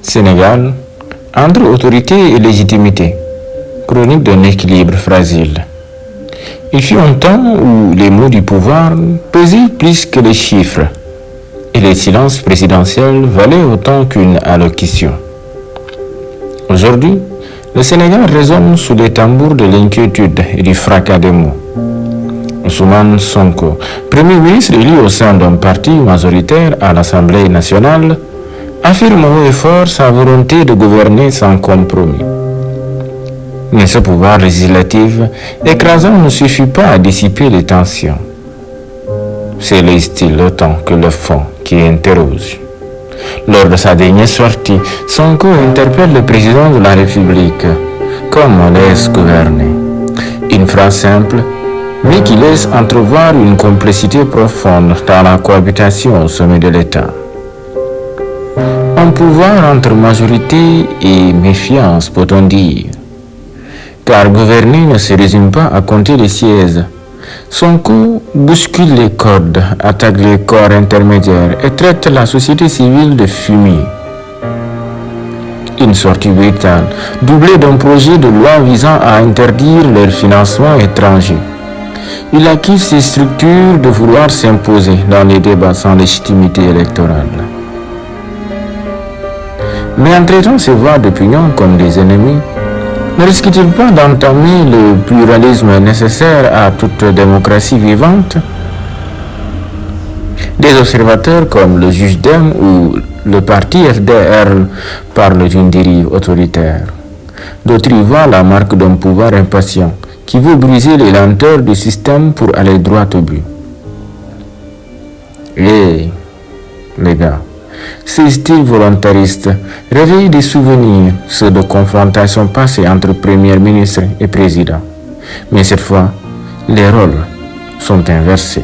Sénégal, entre autorité et légitimité, chronique d'un équilibre fragile. Il fut un temps où les mots du pouvoir pesaient plus que les chiffres et les silences présidentiels valaient autant qu'une allocution. Aujourd'hui, le Sénégal résonne sous les tambours de l'inquiétude et du fracas des mots. Ousmane Sonko, Premier ministre élu au sein d'un parti majoritaire à l'Assemblée nationale, affirme haut et fort sa volonté de gouverner sans compromis. Mais ce pouvoir législatif écrasant ne suffit pas à dissiper les tensions. C'est le style autant que le fond qui interroge. Lors de sa dernière sortie, Sonko interpelle le président de la République. Comment laisse gouverner? Une phrase simple, mais qui laisse entrevoir une complicité profonde dans la cohabitation au sommet de l'État. Un pouvoir entre majorité et méfiance, peut-on dire. Car gouverner ne se résume pas à compter les sièges. Sonko bouscule les codes, attaque les corps intermédiaires et traite la société civile de fumier. Une sortie brutale, doublée d'un projet de loi visant à interdire leur financement étranger. Il accuse ces structures de vouloir s'imposer dans les débats sans légitimité électorale. Mais en traitant ces voix d'opinion comme des ennemis, ne risque-t-il pas d'entamer le pluralisme nécessaire à toute démocratie vivante? Des observateurs comme le juge Dem ou le parti FDR parlent d'une dérive autoritaire. D'autres y voient la marque d'un pouvoir impatient qui veut briser les lenteurs du système pour aller droit au but. Et les gars, ces styles volontaristes réveillent des souvenirs, ceux de confrontations passées entre Premier ministre et Président. Mais cette fois, les rôles sont inversés.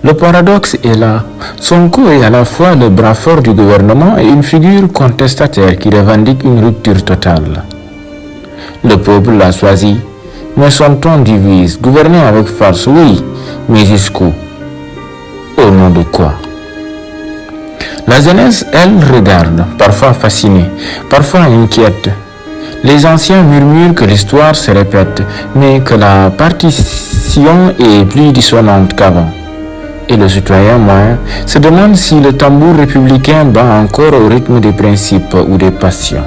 Le paradoxe est là. Sonko est à la fois le bras fort du gouvernement et une figure contestataire qui revendique une rupture totale. Le peuple l'a choisi, mais son ton divise. Gouverner avec force, oui, mais jusqu'où? Au nom de quoi? La jeunesse, elle, regarde, parfois fascinée, parfois inquiète. Les anciens murmurent que l'histoire se répète, mais que la partition est plus dissonante qu'avant. Et le citoyen moyen se demande si le tambour républicain bat encore au rythme des principes ou des passions.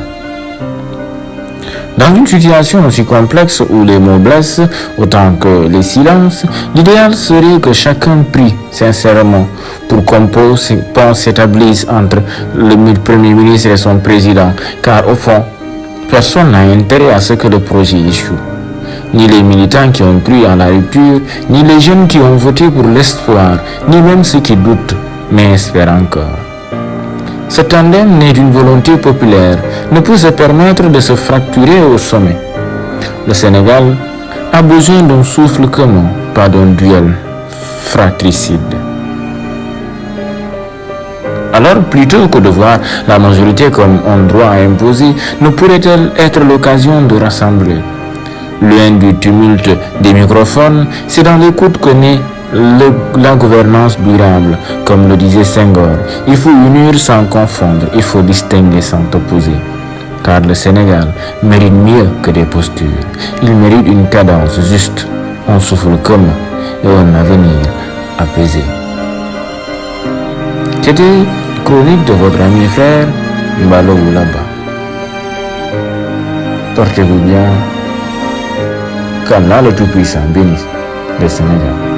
Dans une situation aussi complexe où les mots blessent autant que les silences, l'idéal serait que chacun prie sincèrement pour qu'un pont s'établisse entre le Premier ministre et son président, car au fond, personne n'a intérêt à ce que le projet échoue. Ni les militants qui ont cru en la rupture, ni les jeunes qui ont voté pour l'espoir, ni même ceux qui doutent, mais espèrent encore. Ce tandem né d'une volonté populaire ne peut se permettre de se fracturer au sommet. Le Sénégal a besoin d'un souffle commun, pas d'un duel fratricide. Alors, plutôt que de voir la majorité comme un droit à imposer, ne pourrait-elle être l'occasion de rassembler? Loin du tumulte des microphones, c'est dans l'écoute que naît la gouvernance durable, comme le disait Senghor. Il faut unir sans confondre, il faut distinguer sans opposer. Car le Sénégal mérite mieux que des postures. Il mérite une cadence juste, un souffle commun et un avenir apaisé. C'était chronique de votre ami et frère Mbalo Oulaba. Portez-vous bien. Qu'Allah le Tout-Puissant bénisse le Sénégal.